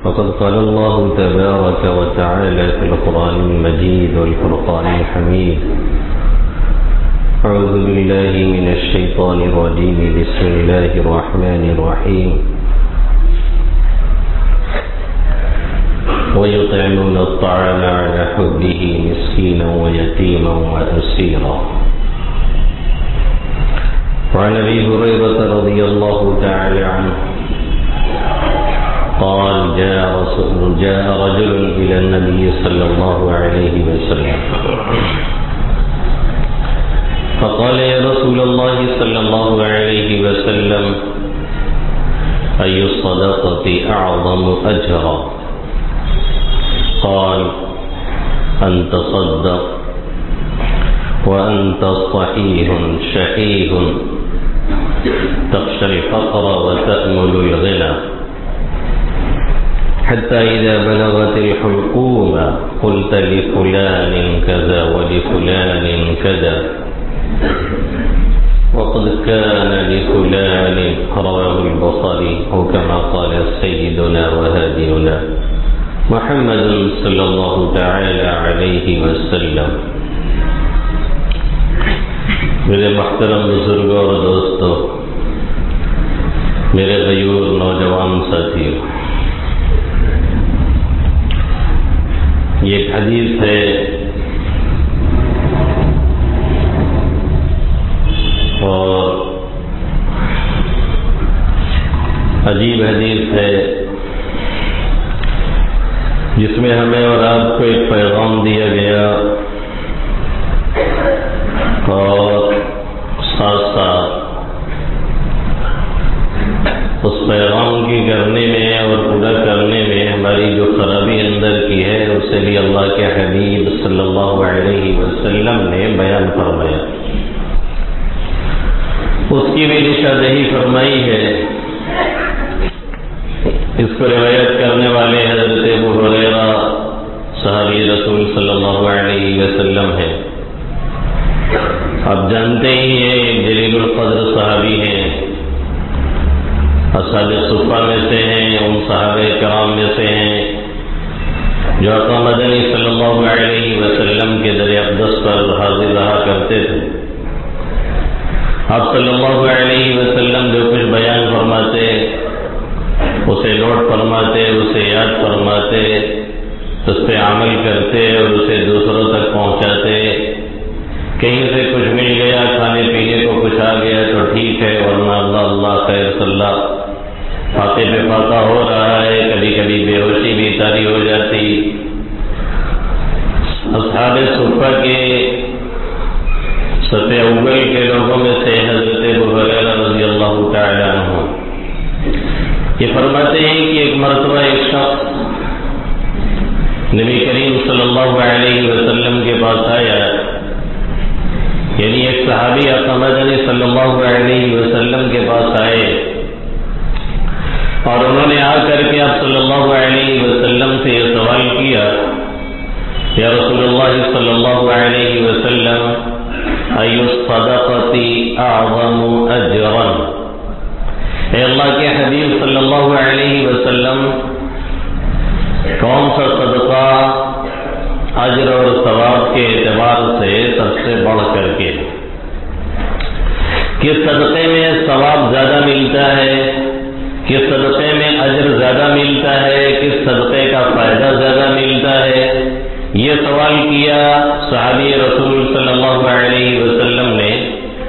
فقد قال الله تبارك وتعالى في القرآن المجيد والفرقان الحميد: أعوذ بالله من الشيطان الرجيم، بسم الله الرحمن الرحيم. ويطعمون الطعام على حبه مسكينا ويتيما وأسيرا. وعن أبي هريرة رضي الله تعالى عنه قال: جاء رجل إلى النبي صلى الله عليه وسلم فقال: يا رسول الله صلى الله عليه وسلم، أي الصدقة أعظم أجرا؟ قال: أن تصدق وأنت صحيح شحيح تخشى الفقر وتأمل الغنى، حتى إذا بلغت الحلقوم قلت لفلان كذا ولفلان كذا وقد كان لفلان. رواه البخاري، أو كما قال سيدنا وهادينا محمد صلی اللہ تعالی علیہ وسلم. میرے محترم بزرگوں اور دوستوں، میرے غیور نوجوان ساتھیوں، یہ ایک حدیث ہے اور عجیب حدیث ہے، جس میں ہمیں اور آپ کو ایک پیغام دیا گیا اور ساتھ ساتھ اس پیغام کی کرنے میں اور پورا کرنے میں ہماری جو خرابی اندر کی ہے اسے بھی اللہ کے حبیب صلی اللہ علیہ وسلم نے بیان فرمایا، اس کی بھی نشاندہی فرمائی ہے. اس کو روایت کرنے والے حضرت ابو ہریرہ صحابی رسول صلی اللہ علیہ وسلم ہیں. آپ جانتے ہی ہیں، ایک جلیل القدر صحابی ہیں، اصحاب صفہ میں سے ہیں، ان صحابہ کرام میں سے ہیں جو آقا مدنی صلی اللہ علیہ وسلم کے در اقدس پر حاضر رہا کرتے تھے. آپ صلی اللہ علیہ وسلم جو کچھ بیان فرماتے اسے نوٹ فرماتے، اسے یاد فرماتے، اس پہ عمل کرتے اور اسے دوسروں تک پہنچاتے. کہیں سے کچھ مل گیا، کھانے پینے کو کچھ آ گیا تو ٹھیک ہے، ورنہ اللہ اللہ خیر صلی اللہ، فاقے پہ فاقہ ہو رہا ہے، کبھی کبھی بے ہوشی بھی طاری ہو جاتی. اصحاب صفہ کے صف اول کے لوگوں میں سے حضرت ابو ہریرہ رضی اللہ تعالی عنہ یہ فرماتے ہیں کہ ایک مرتبہ ایک شخص نبی کریم صلی اللہ علیہ وسلم کے پاس آیا، یعنی ایک صحابی آقا مدنی صلی اللہ علیہ وسلم کے پاس آئے اور انہوں نے آ کر کے آپ صلی اللہ علیہ وسلم سے یہ سوال کیا: یا رسول اللہ صلی اللہ علیہ وسلم، ای الصدقۃ اعظم اجرا؟ اے اللہ کے حبیب صلی اللہ علیہ وسلم، کون سا صدقہ اجر اور ثواب کے اعتبار سے سب سے بڑھ کر کے، کس صدقے میں ثواب زیادہ ملتا ہے، کس صدقے میں اجر زیادہ ملتا ہے، کس صدقے کا فائدہ زیادہ ملتا ہے؟ یہ سوال کیا صحابی رسول صلی اللہ علیہ وسلم نے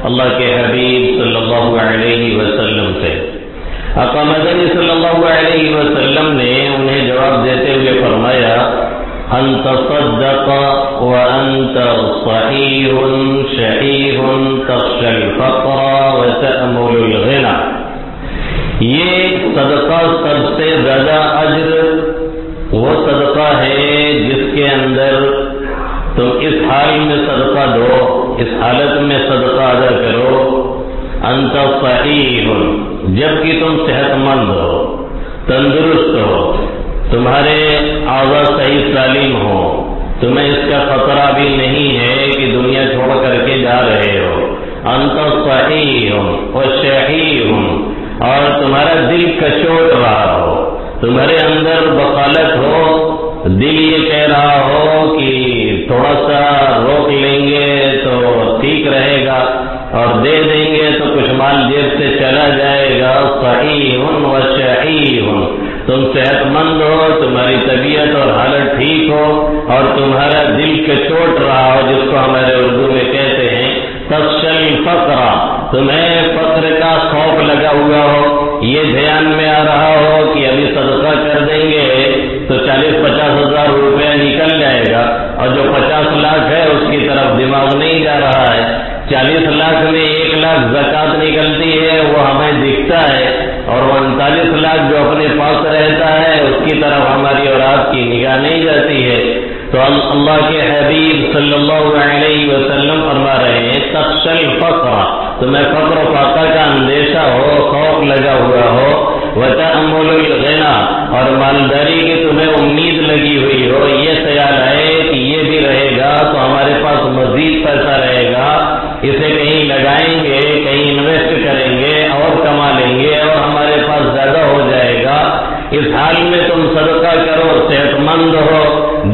اللہ کے حبیب صلی اللہ علیہ وسلم سے. آقا مدنی صلی اللہ علیہ وسلم نے انہیں جواب دیتے ہوئے فرمایا: ان تصدق وانت صحیح شحیح تخشى الفقر وتأمل الغنى. یہ صدقہ سب سے زیادہ اجر وہ صدقہ ہے جس کے اندر تم اس حال میں صدقہ دو، اس حالت میں صدقہ ادا کرو، انت صحیح، جبکہ تم صحت مند ہو، تندرست ہو، تمہارے اعضاء صحیح سالم ہو، تمہیں اس کا خطرہ بھی نہیں ہے کہ دنیا چھوڑ کر کے جا رہے ہو. انت صحیح و شحیح، اور تمہارا دل کچوٹ رہا ہو، تمہارے اندر بخالت ہو، دل یہ کہہ رہا ہو کہ تھوڑا سا روک لیں گے تو ٹھیک رہے گا اور دے دیں گے تو کچھ مال جیب سے چلا جائے گا، صحیح و شحیح، تم صحت مند ہو، تمہاری طبیعت اور حالت ٹھیک ہو اور تمہارا دل کچوٹ رہا ہو، جس کو ہمارے اردو میں کہتے ہیں تخشل فقر، تمہیں فقر کا خوف لگا ہوا ہو، یہ دھیان میں آ رہا ہو کہ ابھی صدقہ کر دیں گے تو 40-50 ہزار روپے نکل جائے گا، اور جو 50 لاکھ ہے اس کی طرف دماغ نہیں جا رہا ہے، 40 لاکھ میں 1 لاکھ زکوٰۃ نکلتی ہے وہ ہمیں دکھتا ہے، اور 39 لاکھ جو اپنے پاس رہتا ہے اس کی طرف ہماری اور آپ کی نگاہ نہیں جاتی ہے۔ تو اللہ کے حبیب صلی اللہ علیہ وسلم فرما رہے ہیں تخشل فقر، تمہیں فقر و فاقہ کا اندیشہ ہو، خوف لگا ہوا ہو، وتأمل الغنى، اور مالداری کی تمہیں امید لگی ہوئی ہو، یہ خیال ہے کہ یہ بھی رہے گا تو ہمارے پاس مزید پیسہ رہے گا، اسے کہیں لگائیں گے، کہیں انویسٹ کریں گے اور کما لیں گے اور ہمارے پاس زیادہ ہو جائے گا، اس حال میں تم صدقہ کرو، صحت مند ہو،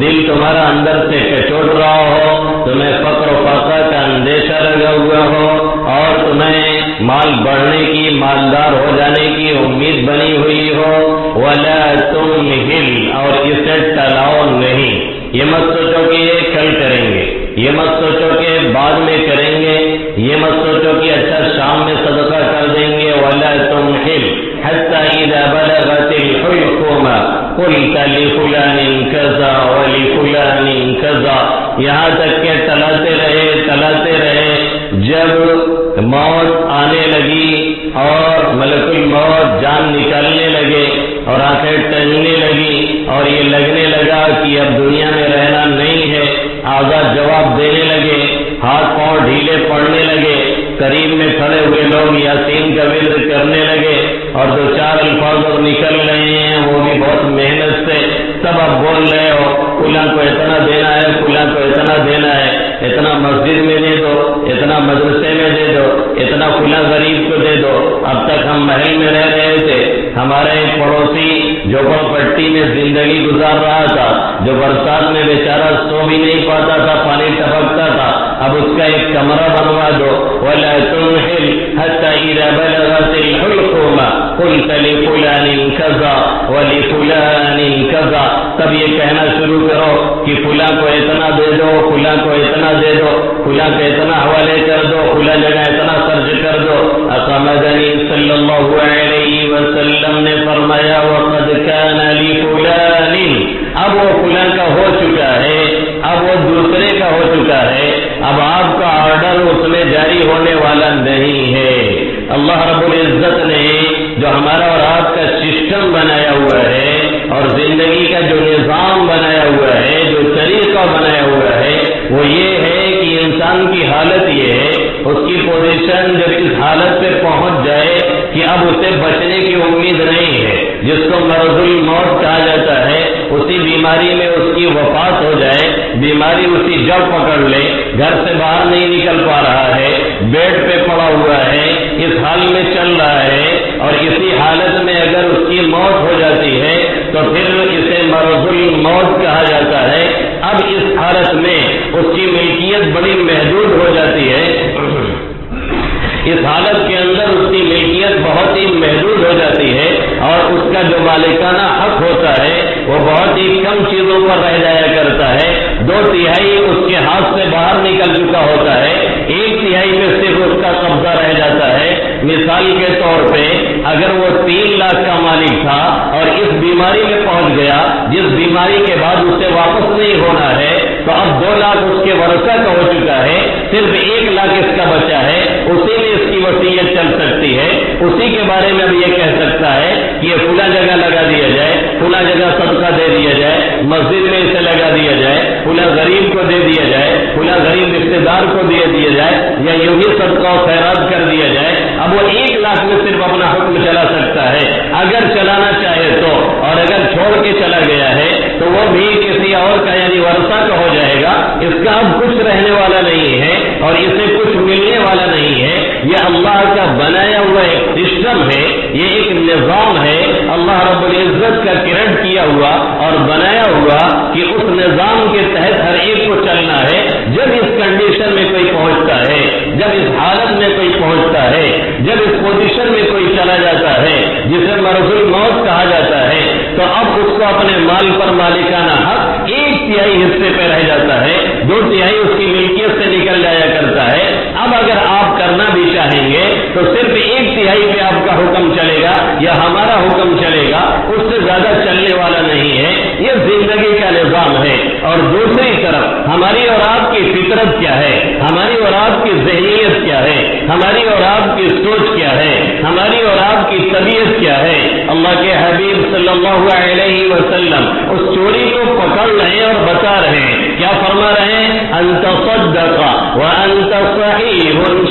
دل تمہارا اندر سے کچوٹ رہا ہو، تمہیں فقر و فاقہ کا اندیشہ لگا ہوا ہو اور تمہیں مال بڑھنے کی، مالدار ہو جانے کی امید بنی ہوئی ہو، ولا تمہل، اور اسے ٹلاؤ نہیں، یہ مت سوچو کہ یہ کل کریں گے، یہ مت سوچو کہ بعد میں کریں گے، یہ مت سوچو کہ اچھا شام میں صدقہ کر دیں گے، ولا تمہل حتى اذا بلغت الحلقوم قلت لفلان كذا ولفلان كذا، یہاں تک کہ تلاتے رہے، جب موت آنے لگی اور ملک الموت جان نکالنے لگے اور آنکھیں ٹنگنے لگی اور یہ لگنے لگا کہ اب دنیا میں رہنا نہیں ہے، آزاد جواب دینے لگے، ہاتھ پاؤں ڈھیلے پڑنے لگے، قریب میں کھڑے ہوئے لوگ یاسین کا ورد کرنے لگے اور 2-4 الفاظ اور نکل رہے ہیں وہ بھی بہت محنت سے، سب اب بول رہے ہو فلاں کو اتنا دینا ہے، فلاں کو اتنا دینا ہے، اتنا مسجد میں دے دو، اتنا مدرسے میں دے دو، اتنا فلاں غریب کو دے دو۔ اب تک ہم محل میں رہ رہے تھے، ہمارے ایک پڑوسی جھوپڑ پٹی میں زندگی گزار رہا تھا، جو برسات میں بیچارہ سو بھی نہیں پاتا تھا، پانی ٹپکتا تھا، اب اس کا ایک کمرہ بنوا دو، وَلَا تُمْحِلْ حَتَّى إِذَا بَلَغَتِ الْحُلْقُومَ قُلْتَ لِفُلَانٍ كَذَا وَلِفُلَانٍ كَذَا، تب یہ کہنا شروع کرو کہ فلاں کو اتنا دے دو، فلاں کو اتنا دے دو، فلاں کو اتنا حوالے کر دو، فلاں جگہ اتنا خرچ کر دو۔ آقا مدنی صلی اللہ علیہ وسلم نے فرمایا وَقَدْ كَانَ لِفُلَانٍ، اب وہ فلاں کا ہو چکا ہے، اب وہ دوسرے کا ہو چکا ہے، اب آپ کا آرڈر اس میں جاری ہونے والا نہیں ہے۔ اللہ رب العزت نے جو ہمارا اور آپ کا سسٹم بنایا ہوا ہے اور زندگی کا جو نظام بنایا ہوا ہے، جو طریقہ بنایا ہوا ہے، وہ یہ ہے کہ انسان کی حالت یہ ہے، اس کی پوزیشن جب اس حالت پہ پہنچ جائے کہ اب اسے بچنے کی امید نہیں ہے، جس کو مرض الموت کہا جاتا ہے، اسی بیماری میں اس کی وفات ہو جائے، بیماری اسی جڑ پکڑ لے، گھر سے باہر نہیں نکل پا رہا ہے، بیڈ پہ پڑا ہوا ہے، اس حال میں چل رہا ہے، اور اسی حالت میں اگر اس کی موت ہو جاتی ہے تو پھر اسے مرض الموت کہا جاتا ہے۔ اب اس حالت میں اس کی ملکیت بڑی محدود ہو جاتی ہے، اس حالت کے اندر اس کی ملکیت بہت ہی محدود ہو جاتی ہے اور اس کا جو مالکانہ حق ہوتا ہے وہ بہت ہی کم چیزوں پر رہ جایا کرتا ہے، 2/3 اس کے ہاتھ سے باہر نکل چکا ہوتا ہے، 1/3 میں صرف اس کا قبضہ رہ جاتا ہے۔ مثال کے طور پہ اگر وہ 3 لاکھ کا مالک تھا اور اس بیماری میں پہنچ گیا جس بیماری کے بعد اسے واپس نہیں ہونا ہے، تو اب 2 لاکھ اس کے ورثہ کا ہو چکا ہے، صرف 1 لاکھ اس کا بچا ہے، اسی میں اس کی وصیت چل سکتی ہے، اسی کے بارے میں اب یہ کہہ سکتا ہے کہ یہ فلاں جگہ لگا دیا جائے، فلاں جگہ صدقہ دے دیا جائے، مسجد میں اسے لگا دیا جائے، فلاں غریب کو دے دیا جائے، فلاں غریب رشتے دار کو دے دیا جائے، یا یوں ہی صدقہ و خیرات کر دیا جائے۔ اب وہ 1 لاکھ میں صرف اپنا حکم چلا سکتا ہے، اگر چلانا چاہے تو، اور اگر چھوڑ کے چلا گیا ہے تو وہ بھی کسی اور کا یعنی ورثہ کا ہو جائے گا، اس کا اب کچھ رہنے والا نہیں ہے اور اسے کچھ ملنے والا نہیں ہے۔ یہ اللہ کا بنایا ہوا ایک سسٹم ہے یہ ایک نظام ہے اللہ رب العزت کا کریٹ کیا ہوا اور بنایا ہوا کہ اس نظام کے تحت ہر ایک کو چلنا ہے. جب اس کنڈیشن میں کوئی پہنچتا ہے، جب اس حالت میں کوئی پہنچتا ہے، جب اس پوزیشن میں کوئی چلا جاتا ہے جسے مرض الموت کہا جاتا ہے، تو اب اس کو اپنے مال پر مالکانہ حق 1/3 حصے پہ رہ جاتا ہے، 2/3 اس کی ملکیت سے نکل جایا کرتا ہے. اب اگر آپ کرنا بھی چاہیں گے تو صرف 1/3 پہ آپ کا حکم چلے گا یا ہمارا حکم چلے گا، اس سے زیادہ چلنے والا نہیں ہے. یہ زندگی کا نظام ہے. اور دوسری طرف ہماری اور آپ کی فطرت کیا ہے، ہماری اور آپ کی ذہنیت کیا ہے، ہماری اور آپ کی سوچ کیا ہے، ہماری اور آپ کی طبیعت کیا ہے. اللہ کے حبیب صلی اللہ علیہ وسلم اس چوری کو پکڑ رہے ہیں اور بتا رہے ہیں. کیا فرما رہے ہیں؟ انت صدق وانت صحیح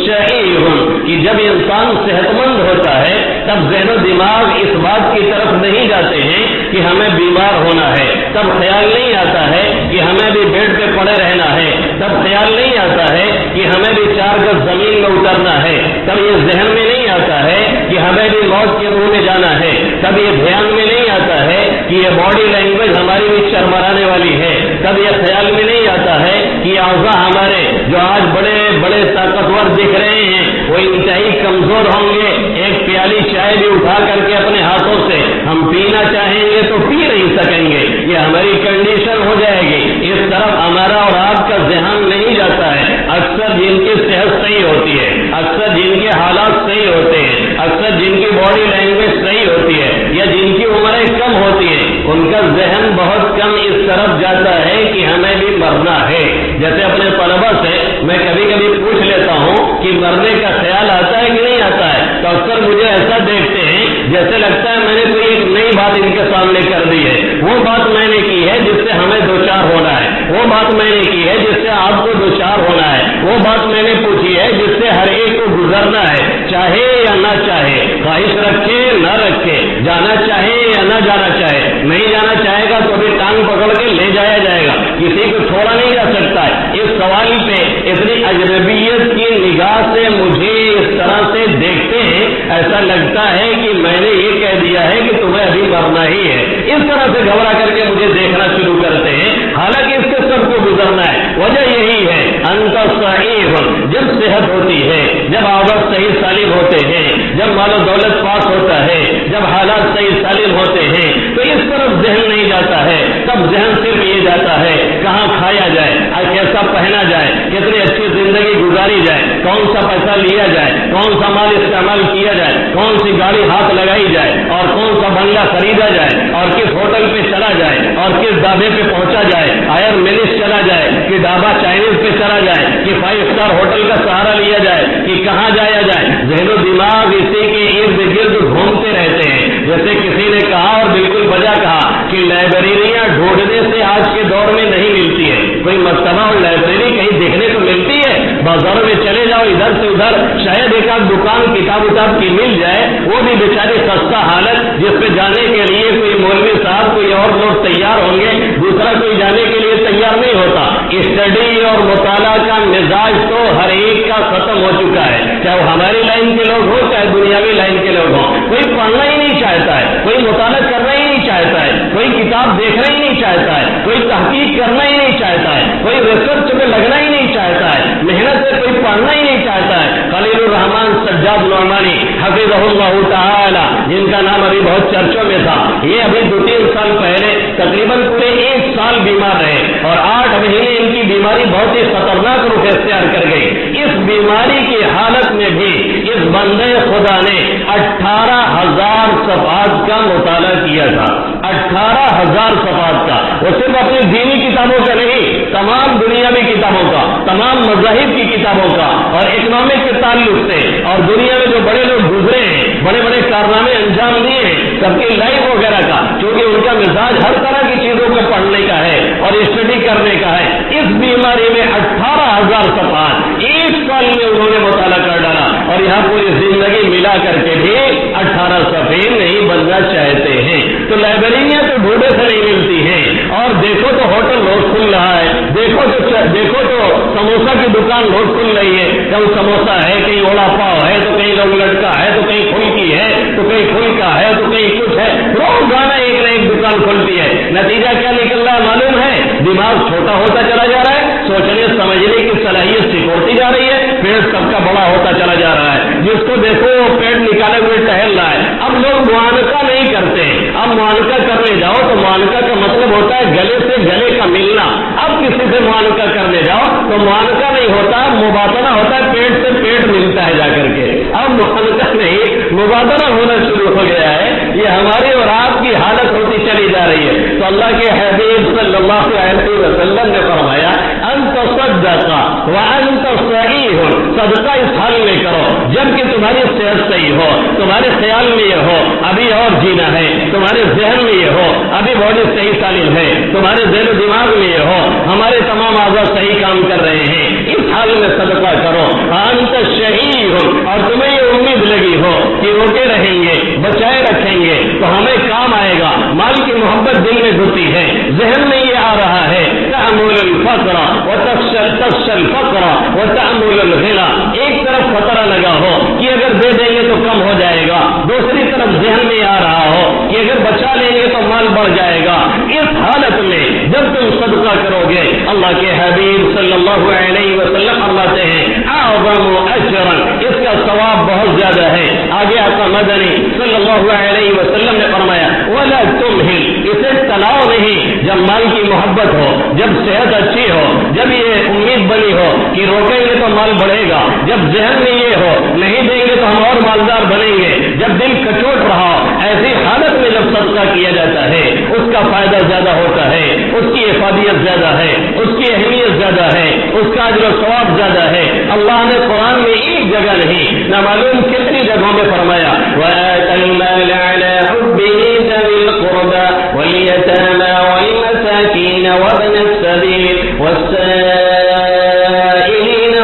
شحیح، کہ جب انسان صحت مند ہوتا ہے تب ذہن و دماغ اس بات کی طرف نہیں جاتے ہیں کہ ہمیں بیمار ہونا ہے، تب خیال نہیں آتا ہے کہ ہمیں بھی بیڈ پہ پڑے رہنا ہے، تب خیال نہیں آتا ہے کہ ہمیں بھی 4 گز زمین میں اترنا ہے، تب یہ ذہن میں نہیں آتا ہے کہ ہمیں بھی موت کے منہ میں جانا ہے، تب یہ دھیان میں نہیں آتا ہے کہ یہ باڈی لینگویج ہماری بھی شرمرانے والی ہے، تب یہ خیال میں نہیں آتا ہے کہ اعضاء ہمارے جو آج بڑے بڑے طاقتور دکھ رہے ہیں وہ انتہائی کمزور ہوں گے. ایک پیالی چائے بھی اٹھا کر کے اپنے ہاتھوں سے ہم پینا چاہیں گے تو پی نہیں سکیں گے. یہ ہماری کنڈیشن ہو جائے گی. اس طرف ہمارا اور آپ کا ذہن نہیں جاتا ہے. اکثر جن کی صحت صحیح ہوتی ہے، اکثر جن کے حالات صحیح ہوتے ہیں، اکثر جن کی باڈی لینگویج صحیح ہوتی ہے یا جن کی عمریں کم ہوتی ہیں، ان کا ذہن بہت کم اس طرف جاتا ہے کہ ہمیں بھی مرنا ہے. جیسے اپنے طلبہ سے میں کبھی کبھی پوچھ لیتا ہوں کہ مرنے کا خیال آتا ہے کہ نہیں آتا ہے، تو اکثر مجھے ایسا دیکھتے ہیں جیسے لگتا ہے میں نے کوئی ایک نئی بات ان کے سامنے کر دی ہے. وہ بات میں نے کی ہے جس سے ہمیں دوچار ہونا ہے، وہ بات میں نے کی ہے جس سے آپ کو دوچار ہونا ہے، وہ بات میں نے پوچھی ہے جس سے ہر ایک کو گزرنا ہے، چاہے یا نہ چاہے، خواہش رکھے نہ رکھے، جانا چاہے یا نہ جانا چاہے. نہیں جانا چاہے گا تو بھی ٹانگ پکڑ کے لے جایا جائے گا، کسی کو چھوڑا نہیں جا سکتا ہے. اس سوال پہ اتنی اجنبیت کی نگاہ سے مجھے اس طرح سے دیکھتے ہیں ایسا لگتا ہے کہ میں نے یہ کہہ دیا ہے کہ تمہیں ابھی مرنا ہی ہے. اس طرح سے گھبرا کر کے مجھے دیکھنا شروع کرتے ہیں، حالانکہ اس سے سب کو گزرنا ہے. وجہ یہی ہے انت صحیح، جب صحت ہوتی ہے، جب عادت صحیح سالم ہوتے ہیں، جب مال و دولت پاس ہوتا ہے، جب حالات صحیح سالم ہوتے ہیں تو اس طرف ذہن نہیں جاتا ہے. تب ذہن صرف یہ جاتا ہے کہاں کھایا جائے، کیسا پہنا جائے، کتنی اچھی زندگی گزاری جائے، کون سا پیسہ لیا جائے، کون سا مال استعمال کیا جائے، کون سی گاڑی ہاتھ لگائی جائے، اور کون سا بنگلہ خریدا جائے، اور کس ہوٹل پہ چلا جائے، اور کس ڈھابے پہ پہنچا جائے، آئر ملس چلا جائے کہ ڈھابا چائنیز پہ چلا جائے کہ 5 اسٹار ہوٹل کا سہارا لیا جائے کہ کہاں جایا جائے. ذہن و دماغ اسی کے ارد گرد گھومتے رہتے ہیں. جیسے کسی نے کہا اور بالکل بجا کہا کہ لائبریریاں ڈھونڈنے سے آج کے دور میں نہیں ملتی ہے. کوئی مکتبہ اور لائبریری کہیں دیکھنے کو ملتی ہے؟ بازاروں میں چلے جاؤ ادھر سے ادھر، شاید ایک آدھ دکان کتاب اتاب کی مل جائے، وہ بھی بیچاری سستا حالت، جس پہ جانے کے لیے کوئی مولوی صاحب کوئی اور لوگ تیار ہوں گے، دوسرا کوئی جانے کے لیے تیار نہیں ہوتا. اسٹڈی اور مطالعہ کا مزاج تو ہر ایک کا ختم ہو چکا ہے، چاہے وہ ہماری لائن کے لوگ ہوں چاہے دنیاوی لائن کے لوگ ہوں. کوئی پڑھنا ہی نہیں چاہتا ہے، کوئی مطالعہ کرنا ہی نہیں چاہتا ہے، کوئی کتاب دیکھنا ہی نہیں چاہتا ہے، کوئی تحقیق کرنا ہی نہیں چاہتا ہے، کوئی ریسرچ میں لگنا ہی نہیں چاہتا ہے، محنت سے کوئی پڑھنا ہی نہیں چاہتا ہے. خلیل الرحمان سجاد نعمانی حفظہ اللہ تعالی، جن کا نام ابھی بہت چرچوں میں تھا، یہ ابھی 2-3 سال پہلے تقریباً پورے 1 سال بیمار رہے اور 8 مہینے ان کی بیماری بہت ہی خطرناک رخ اختیار کر گئی. اس بیماری کی حالت میں بھی اس بندے خدا نے 18,000 صفحات کا مطالعہ کیا تھا. 18,000 صفحات کا. وہ صرف اپنی دینی کتابوں کا نہیں، تمام دنیاوی کتابوں کا، تمام مذاہب کی کتابوں کا اور اکنامک کے تعلق سے اور دنیا میں جو بڑے لوگ گزرے ہیں، بڑے بڑے کارنامے انجام دیے ہیں، سب کی لائف وغیرہ کا، کیونکہ ان کا مزاج ہر طرح کی چیزوں کو پڑھنے کا ہے اور اسٹڈی کرنے کا ہے. اس بیماری میں 18,000 صفحات 1 سال میں انہوں نے مطالعہ کر ڈالا اور یہاں پوری زندگی ملا کر کے بھی 18 صفحے نہیں بننا چاہتے ہیں. تو لائبریریاں تو ڈھونڈے سے نہیں ملتی ہیں. اور دیکھو تو ہوٹل روز کھل رہا ہے، دیکھو تو سموسہ کی دکان روز کھل رہی ہے. کہیں سموسہ ہے، کہیں وڑا پاؤ ہے، تو کہیں لوگ لٹکا ہے، تو کہیں پھلکی مچھلی ہے تو کہیں پھلکا ہے تو کہیں کچھ ہے، روزانہ ایک نہ ایک دکان کھلتی ہے. نتیجہ کیا نکل رہا ہے معلوم ہے؟ دماغ چھوٹا ہوتا چلا جا رہا ہے، سوچنے سمجھنے کی صلاحیت سکھوتی جا رہی ہے، پیٹ سب کا بڑا ہوتا چلا جا رہا ہے. جس کو دیکھو وہ پیٹ نکالے ہوئے ٹہل رہا ہے. اب لوگ معانقہ نہیں کرتے. اب معانقہ کرنے جاؤ تو معانقہ کا مطلب ہوتا ہے گلے سے گلے کا ملنا. اب کسی سے معانقہ کرنے جاؤ تو معانقہ نہیں ہوتا، مبادلہ ہوتا ہے، پیٹ سے پیٹ ملتا ہے جا کر کے. اب معانقہ نہیں، مبادلہ ہونا شروع ہو گیا ہے. یہ ہماری اور آپ کی حالت ہوتی چلی جا رہی ہے. تو اللہ کے حبیب صلی اللہ علیہ وسلم نے فرمایا انت صدق وانت صحیح، صدقہ اس حال میں کرو جبکہ تمہاری صحت صحیح ہو، تمہارے خیال میں یہ ہو ابھی اور جینا ہے، تمہارے ذہن میں یہ ہو ابھی باڈی صحیح سالم ہے، تمہارے ذہن و دماغ میں یہ ہو ہمارے تمام اعضاء صحیح کام کر رہے ہیں، اس حال میں صدقہ کرو. انت شہید ہو، اور تمہیں یہ امید لگی ہو کہ روکے رہیں گے، بچائے رکھیں گے تو ہمیں کام آئے گا. مال کی محبت دل میں گھسی ہے، ذہن میں یہ آ رہا ہے تأمل الفقر وتخشى الفقر وتأمل الغنى. ایک طرف خطرہ لگا ہو کہ اگر دے دیں گے تو کم ہو جائے گا، دوسری طرف ذہن میں آ رہا ہو کہ اگر بچا لیں گے تو مال بڑھ جائے گا. اس حالت میں جب تم صدقہ کرو گے اللہ کے حبیب صلی اللہ علیہ وسلم فرماتے ہیں اعظم اجرا، اس کا ثواب بہت زیادہ ہے. آگے آقا مدنی صلی اللہ علیہ وسلم نے فرمایا ولا تمہل، اسے ٹلاؤ نہیں. جب مال کی محبت ہو، جب صحت اچھی ہو، جب یہ امید بنی ہو کہ روکیں گے تو مال بڑھے گا، جب ذہن میں یہ ہو نہیں دیں گے تو ہم اور مالدار بنیں گے، جب دل کچوٹ رہا، ایسی حالت میں جب صدقہ کیا جاتا ہے اس کا فائدہ زیادہ ہوتا ہے، اس کی افادیت زیادہ ہے، اس کی اہمیت زیادہ ہے، اس کا اجر و ثواب زیادہ ہے. اللہ نے قرآن میں ایک جگہ نہیں نہ معلوم کتنی جگہوں میں فرمایا وَآتَى الْمَالَ عَلَى حُبِّهِ ذَوِي الْقُرْبَى وَالْيَتَامَى وَالْمَسَاكِينَ وَابْنَ السَّبِيلِ وَالسَّائِلِينَ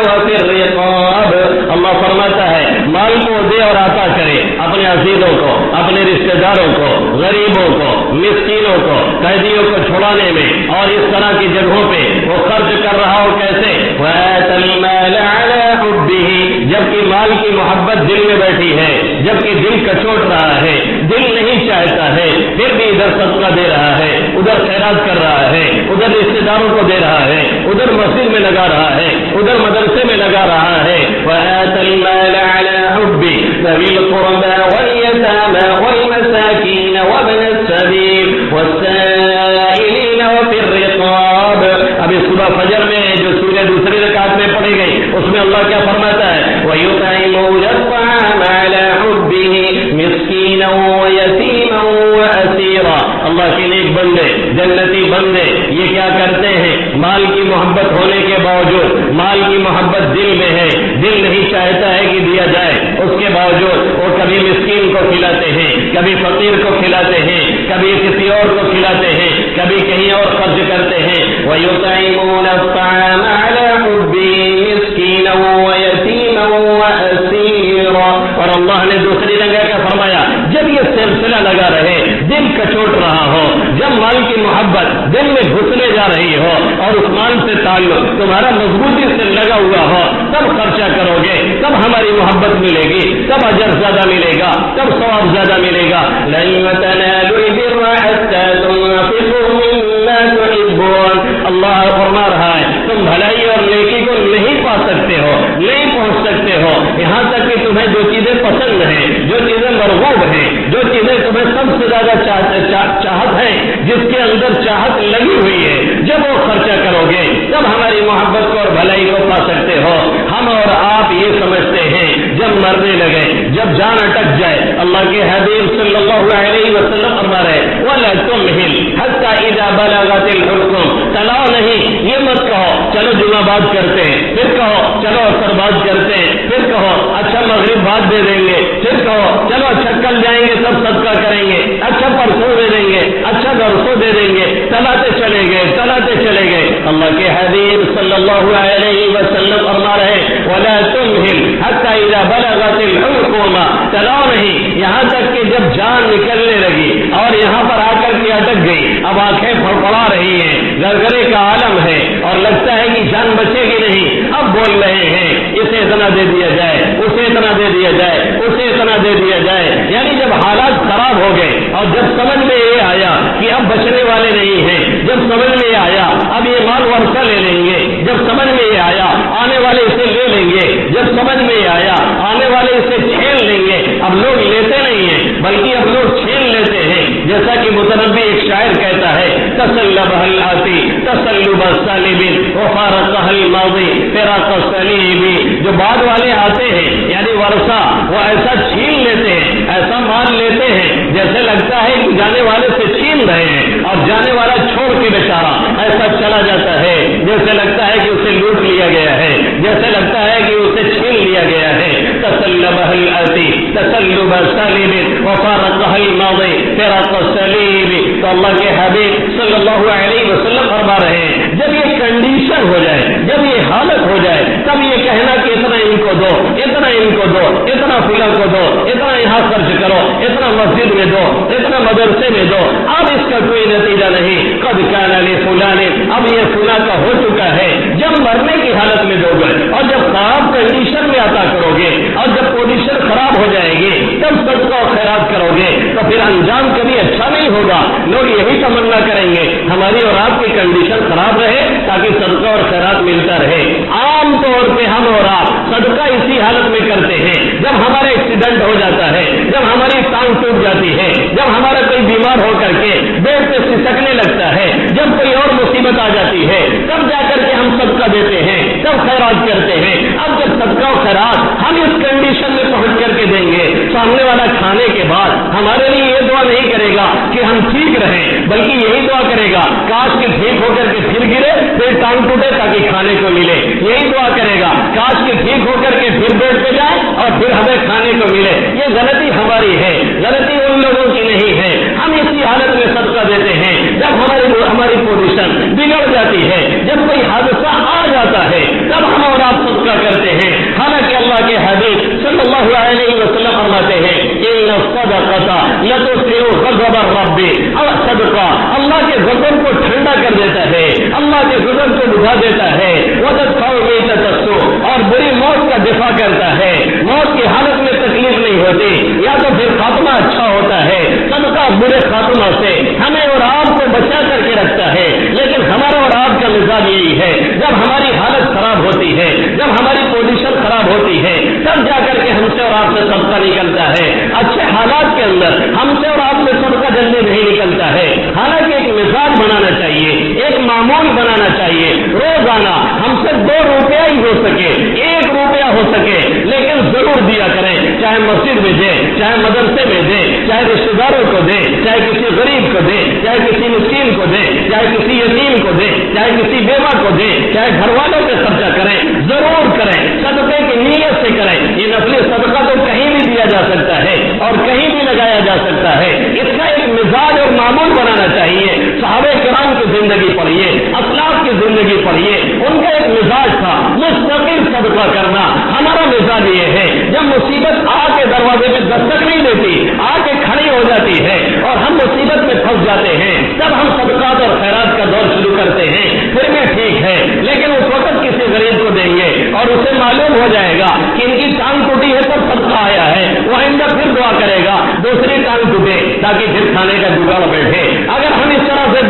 وَفِي الرِّقَابِ. اللہ فرماتا ہے مال کو دے اور عطا کرے اپنے عزیزوں کو، اپنے رشتہ داروں کو، غریبوں کو، مسکینوں کو، قیدیوں کو چھڑانے میں اور اس طرح کی جگہوں پہ وہ خرچ کر رہا ہو. کیسے؟ وَآتَى الْمَالَ عَلَى حُبِّهِ، جبکہ مال کی محبت دل میں بیٹھی ہے، جبکہ دل کچوٹ رہا ہے، دل نہیں چاہتا ہے، پھر بھی ادھر صدقہ دے رہا ہے، ادھر خیرات کر رہا ہے، ادھر رشتہ داروں کو دے رہا ہے، ادھر مسجد میں لگا رہا ہے، ادھر مدرسے میں لگا رہا ہے. وَآتَى الْمَالَ عَلَى حُبِّهِ ذَوِي الْقُرْبَى وَالْيَتَامَى وَالْمَسَاكِينَ وَابْنَ السَّبِيلِ وَالسَّائِلِينَ وَفِي الرِّقَابِ. ابھی صبح فجر میں جو سورہ دوسری رکعت میں پڑھی گئی اس میں اللہ کیا فرماتا ہے وَيُطْعِمُونَ الطَّعَامَ عَلَى حُبِّهِ مِسْكِينًا وَيَتِيمًا وَأَسِيرًا. اللہ کے نیک بندے، جنتی بندے یہ کیا کرتے ہیں؟ مال کی محبت ہونے کے باوجود، مال کی محبت دل میں ہے، دل نہیں چاہتا ہے کہ دیا جائے، اس کے باوجود وہ کبھی مسکین کو کھلاتے ہیں، کبھی فقیر کو کھلاتے ہیں، کبھی کسی اور کو کھلاتے ہیں، کبھی کہیں اور خرچ کرتے ہیں. وَيُطْعِمُونَ الطَّعَامَ عَلَى حُبِّهِ مِسْكِينًا وَيَتِيمًا وَأَسِيرًا. اور اللہ نے دوسری جگہ کیا فرمایا جب یہ سلسلہ لگا رہے، دل کچوٹ رہا ہو، جب مال کی محبت دل میں گھسنے جا رہی ہو اور اس مال سے تعلق تمہارا مضبوطی سے لگا ہوا ہو، تب خرچہ کرو گے، تب ہماری محبت ملے گی، تب اجر زیادہ ملے گا، تب ثواب زیادہ ملے گا. لَن تَنَالُوا الْبِرَّ حَتَّىٰ تُنفِقُوا مِمَّا تُحِبُّونَ. اللہ فرما رہا ہے تم بھلائی اور نیکی کو نہیں پا سکتے ہو، نہیں پہنچ سکتے ہو یہاں تک کہ تمہیں جو چیزیں پسند ہیں، جو چیزیں مرغوب ہیں، جو چیزیں تمہیں سب سے زیادہ چاہت ہے، جس کے اندر چاہت لگی ہوئی ہے، جب وہ خرچہ کرو گے تب ہماری محبت کو اور بھلائی کو پا سکتے ہو. ہم اور آپ یہ سمجھتے ہیں جب مرنے لگے، جب جان اٹک جائے، اللہ کے حبیب صلی اللہ علیہ وسلم فرما رہے وَلَا تُمْهِلْ حَتَّىٰ إِذَا بَلَغَتِ الْحُلْقُمْ. چلاؤ نہیں، یہ مت کہو چلو جمعہ بات کرتے ہیں، پھر کہو چلو اثر بات کرتے ہیں، پھر کہو اچھا مغرب بات دے دیں گے، پھر کہو چلو اچھا کل جائیں گے تب صدقہ کریں گے، اچھا پرسوں دے دیں گے، اچھا برسوں دے دیں گے، چلاتے چلے گئے چلاتے چلے گئے. اللہ کے حبیب صلی اللہ علیہ وسلم فرما رہے وَلَا تُمْهِلْ حَتَّىٰ إِذَا بَلَغَتِ الْحُلْقُومَ. چلاؤ نہیں یہاں تک کہ جب جان نکلنے لگی اور یہاں پر آ کر کے اٹک گئی، اب آنکھیں پھڑپڑا رہی ہیں، گرگرے کا عالم ہے اور لگتا ہے کہ جان بچے گی نہیں. اب بول رہے ہیں اسے اتنا دے دیا جائے، اسے اتنا دے دیا جائے، اسے اتنا دے دیا جائے. یعنی جب حالات خراب ہو گئے اور جب سمجھ میں یہ آیا کہ اب بچنے والے نہیں ہیں، جب سمجھ میں یہ آیا اب یہ مال ورثہ لے لیں گے، جب سمجھ میں یہ آیا آنے والے اسے لے لیں گے، جب سمجھ میں یہ آیا آنے والے اسے چھین لیں گے، اب لوگ لیتے نہیں ہیں بلکہ اب لوگ چھین لیتے ہیں. جیسا کہ متنبی ایک شاعر کہتا ہے، تسلبہ الآتی تسلب السالب وفارقہ الماضی فراق السلیب. جو بعد والے آتے ہیں یعنی ورثہ، وہ ایسا چھین لیتے ہیں، ایسا مان لیتے ہیں جیسے لگتا ہے کہ جانے والے سے چھین رہے ہیں، اور جانے والا چھوڑ کے بیچارہ ایسا چلا جاتا ہے جیسے لگتا ہے کہ اسے لوٹ لیا گیا ہے، جیسے لگتا ہے کہ اسے چھین لیا گیا ہے. تسلبہ الآتی تسلب السالب وفارقہ الماضی فراق السلیب. تو اللہ کے حبیب صلی اللہ علیہ وسلم فرما رہے ہیں جب یہ کنڈیشن ہو جائے، جب یہ حالت ہو جائے، تب یہ کہنا کہ اتنا ان کو دو، اتنا ان کو دو، اتنا فلاں کو دو، اتنا یہاں خرچ کرو، اتنا مسجد میں دو، اتنا مدرسے میں دو، اب اس کا کوئی نتیجہ نہیں. قد کان لفلان، اب یہ فلاں کا ہو چکا ہے. جب مرنے کی حالت میں دو گے اور جب خراب کنڈیشن میں عطا کرو گے اور جب پوزیشن خراب ہو جائے گی تب صدقہ اور خیرات کرو گے تو پھر انجام کبھی اچھا نہیں ہوگا. لوگ یہی تمنا کریں گے ہماری اور آپ کی کنڈیشن خراب رہے تاکہ صدقہ اور خیرات ملتا رہے. عام طور پہ ہم اور آپ صدقہ اسی حالت میں کرتے ہیں جب ہمارا ایکسیڈنٹ ہو جاتا ہے، جب ہماری ٹانگ ٹوٹ جاتی ہے، جب ہمارا کوئی بیمار ہو کر کے بیڈ پہ سسکنے لگتا ہے، جب کوئی اور مصیبت آ جاتی ہے تب جا کر کے ہم صدقہ دیتے ہیں، تب خیرات کرتے ہیں. اب جب صدقہ و خیرات ہم اس کنڈیشن میں پہنچ کر کے دیں گے، سامنے والا کھانے کے بعد ہمارے لیے یہ دعا نہیں کرے گا کہ ہم ٹھیک رہیں، بلکہ یہی دعا کرے گا کاش کہ ٹھیک ہو کر کے پھر گرے پھر ٹانگ ٹوٹے تاکہ کھانے کو ملے. یہی دعا کرے گا کاش کہ ٹھیک ہو کر کے پھر بیڈ پہ جائے اور پھر ہمیں کھانے کو ملے. یہ غلطی ہماری ہے، غلطی ان لوگوں کی نہیں ہے. ہم اسی حالت میں صدقہ دیتے ہیں جب ہماری پوزیشن بگڑ جاتی ہے، جب کوئی حادثہ آ جاتا ہے تب ہم اور آپ صدقہ کرتے ہیں. حالانکہ اللہ کے حبیب صلی اللہ علیہ وسلم فرماتے ہیں ان الصدقۃ لتطفئ غضب الرب، اور صدقہ اللہ کے غضب کو ٹھنڈا کر دیتا ہے، اللہ کے غضب کو بجھا دیتا ہے. وتدفع میتۃ السوء، اور بری موت کا دفاع کرتا ہے. موت کی حالت میں تکلیف نہیں ہوتی یا تو پھر خاتمہ اچھا ہوتا ہے. صدقہ برے خاتمہ سے ہمیں اور آپ کو بچا کر کے رکھتا ہے. لیکن ہمارا اور آپ کا مزاج یہی ہے جب ہماری حالت خراب ہوتی ہے، جب ہماری پوزیشن خراب ہوتی ہے تب جا کر کے ہم سے اور آپ سے صدقہ نکلتا ہے. اچھے حالات کے اندر ہم سے اور آپ سے صدقہ جلدی نہیں نکلتا ہے. حالانکہ ایک مزاج بنانا چاہیے، ایک معمول بنانا چاہیے. روزانہ ہم سے 2 روپیہ ہی ہو سکے، 1 روپیہ ہو سکے، لیکن ضرور دیا کریں. چاہے مسجد میں دیں، چاہے مدرسے میں دیں، چاہے رشتے داروں کو دیں، چاہے کسی غریب کو دیں، چاہے کسی مسکین کو دیں، چاہے کسی یتیم کو دیں، چاہے کسی بیوہ کو دیں، چاہے گھر والوں پہ خرچہ کریں. ضرور کریں، صدقے کی نیت سے کریں. یہ نفلی صدقہ تو کہیں بھی دیا جا سکتا ہے اور کہیں بھی لگایا جا سکتا ہے. اس کا ایک مزاج اور معمول بنانا چاہیے. صحابہ کرام کی زندگی پڑھیے، اسلاف کی زندگی پڑھیے، ان کا ایک مزاج تھا مستقل صدقہ کرنا. ہمارا مزاج یہ ہے جب مصیبت آ کے دروازے پہ دستک نہیں دیتی، آ کے کھڑی ہو جاتی ہے اور ہم مصیبت میں پھنس جاتے ہیں، تب ہم صدقات اور خیرات کا دور شروع کرتے ہیں. پھر بھی ٹھیک ہے، لیکن اس وقت کسی غریب کو دیں گے اور اسے معلوم ہو جائے گا کہ ان کی ٹانگ ٹوٹی ہے تب صدقہ آیا ہے، وہ آئندہ پھر دعا کرے گا دوسری ٹانگ ٹوٹے تاکہ پھر کھانے کا جگاڑ بیٹھے. اگر ہم اس طرح سے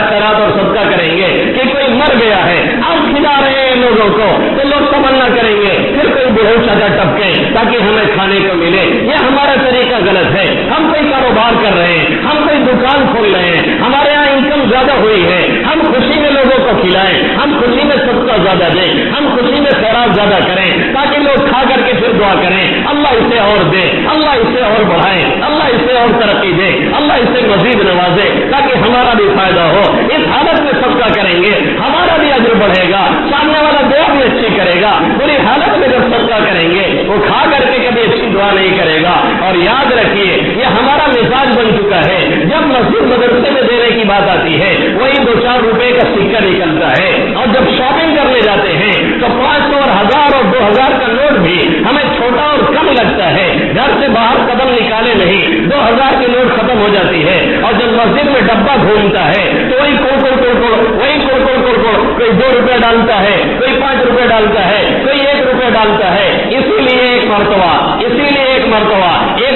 خیرات اور صدقہ کریں گے کہ کوئی مر گیا ہے اب کھلا رہے ہیں لوگوں کو تو لوگ تمنا کریں گے پھر کوئی بہت زیادہ ٹپکے تاکہ ہمیں کھانے کو ملے. یہ ہمارا طریقہ غلط ہے. ہم کوئی کاروبار کر رہے ہیں، ہم کوئی دکان کھول رہے ہیں، ہمارے یہاں انکم زیادہ ہوئی ہے، ہم خوشی میں لوگوں کو کھلائیں، ہم خوشی میں صدقہ زیادہ دیں، ہم خوشی میں خیرات زیادہ کریں تاکہ لوگ کھا کر کے پھر دعا کریں اللہ اسے اور دے، اللہ اسے اور بڑھائے، اللہ اسے اور ترقی دے، اللہ اسے مزید نوازے تاکہ ہمارا بھی فائدہ ہو. اس حالت میں صدقہ کریں گے ہمارا بھی اجر بڑھے گا، سامنے والا دعا بھی اچھی کرے گا. پوری حالت میں جب صدقہ کریں گے وہ کھا کر کے کبھی اچھی دعا نہیں کرے گا. اور یاد رکھیے یہ ہمارا مزاج بن چکا ہے. جب مسجد مدرسے میں دینے کی بات آتی ہے وہی 2-4 روپے کا سکہ نکلتا ہے، اور جب شاپنگ کرنے جاتے ہیں تو 500 اور 1000 اور 2000 کا نوٹ بھی ہمیں چھوٹا اور کم لگتا ہے. گھر سے باہر قدم نکالے نہیں 2000 کی نوٹ ختم ہو جاتی ہے، اور جب مسجد میں ڈبہ گھومتا ہے تو وہی کوڑ کوئی 2 روپے ڈالتا ہے، کوئی 5 روپے ڈالتا ہے، کوئی 1 روپے ڈالتا ہے. اسی لیے ایک مرتبہ ایک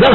10,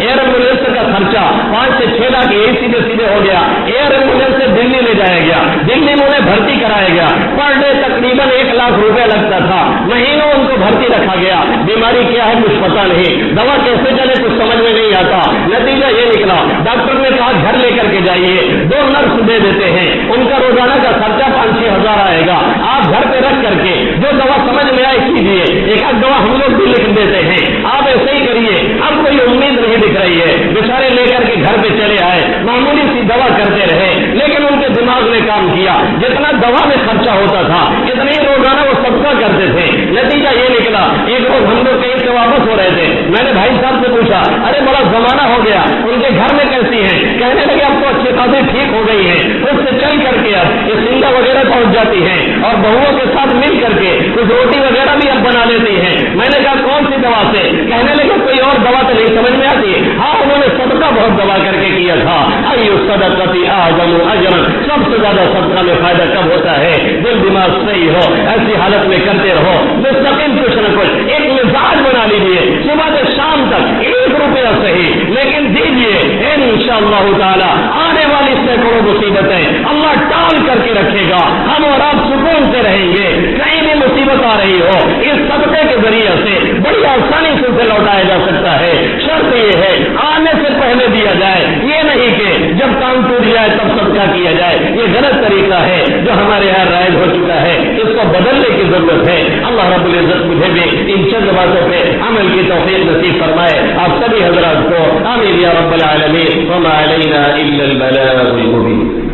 ایئر ایمبولینس کا خرچہ 5 سے 6 لاکھ یہی سیدھے سیدھے ہو گیا، ایئر ایمبولینس سے دلی لے جایا گیا، دلی میں انہیں بھرتی کرایا گیا، پر ڈے تقریباً 1 لاکھ روپے لگتا تھا، مہینوں ان کو بھرتی رکھا گیا، بیماری کیا ہے کچھ پتا نہیں، دوا کیسے چلے کچھ سمجھ میں نہیں آتا، نتیجہ یہ نکلا ڈاکٹر نے کہا گھر لے کر کے جائیے، 2 نرس دے دیتے ہیں، ان کا روزانہ کا خرچہ 5-6 ہزار آئے گا، آپ گھر پہ رکھ کر کے جو دوا سمجھ میں آئے کیجیے، ایک آدھ دوا ہم لوگ بھی لکھ دیتے ہیں، آپ ایسے ہی کریے، اب کوئی امید نہیں دکھ رہی ہے، بیچارے لے کر کے گھر پہ چلے آئے، معمولی سی دوا کرتے رہے، لیکن ان کے دماغ نے کام کیا، جتنا دوا میں خرچہ ہوتا تھا اتنے ہی روزانہ وہ صدقہ کرتے تھے، نتیجہ یہ نکلا ایک روز ہم لوگ کہیں سے واپس ہو رہے تھے، میں نے بھائی صاحب سے پوچھا ارے بڑا زمانہ ہو گیا، ان کے گھر میں کیسی ہیں؟ کہنے لگے اب تو اچھی خاصی ٹھیک ہو گئی ہیں، اس سے چل کر کے اب یہ سنگا وغیرہ پہنچ جاتی ہیں اور بہوؤں کے ساتھ مل کر کے کچھ روٹی وغیرہ بھی اب بنا لیتی ہیں، میں نے کہا کون سی دوا سے؟ کہنے لگے کوئی اور دوا تو نہیں سمجھ میں آتی، ہاں انہوں نے صدقہ بہت دوا کر کے کیا تھا، ایو صدقتی اعظم اجرا، سب سے زیادہ صدقہ میں فائدہ کب ہوتا ہے؟ دل دماغ صحیح ہو، ایسی حالت میں کرتے رہو، مستقل کچھ نہ کچھ ایک مزاج بنا لیجیے، صبح سے شام تک 1 روپیہ صحیح لیکن دیجیے، انشاءاللہ تعالی آنے والی سینکڑوں مصیبتیں اللہ ٹال کر کے رکھے گا، ہم اور آپ سکون سے رہیں گے، کہیں بھی مصیبت آ رہی ہو اس صدقے کے ذریعے سے بڑی آسانی سے اسے لوٹایا جا سکتا ہے، شرط یہ ہے آنے سے پہلے دیا جائے، یہ نہیں کہ جب کام ٹوٹ جائے تب صدقہ کیا جائے، یہ غلط طریقہ ہے جو ہمارے یہاں رائج ہو چکا ہے، اس کو بدلنے کی ضرورت ہے، اللہ رب العزت مجھے بھی ان چند باتوں پہ عمل کی توفیق نصیب فرمائے، آپ سبھی حضرات کو آمین یا رب العالمین، وما علینا الا البلاغ المبین۔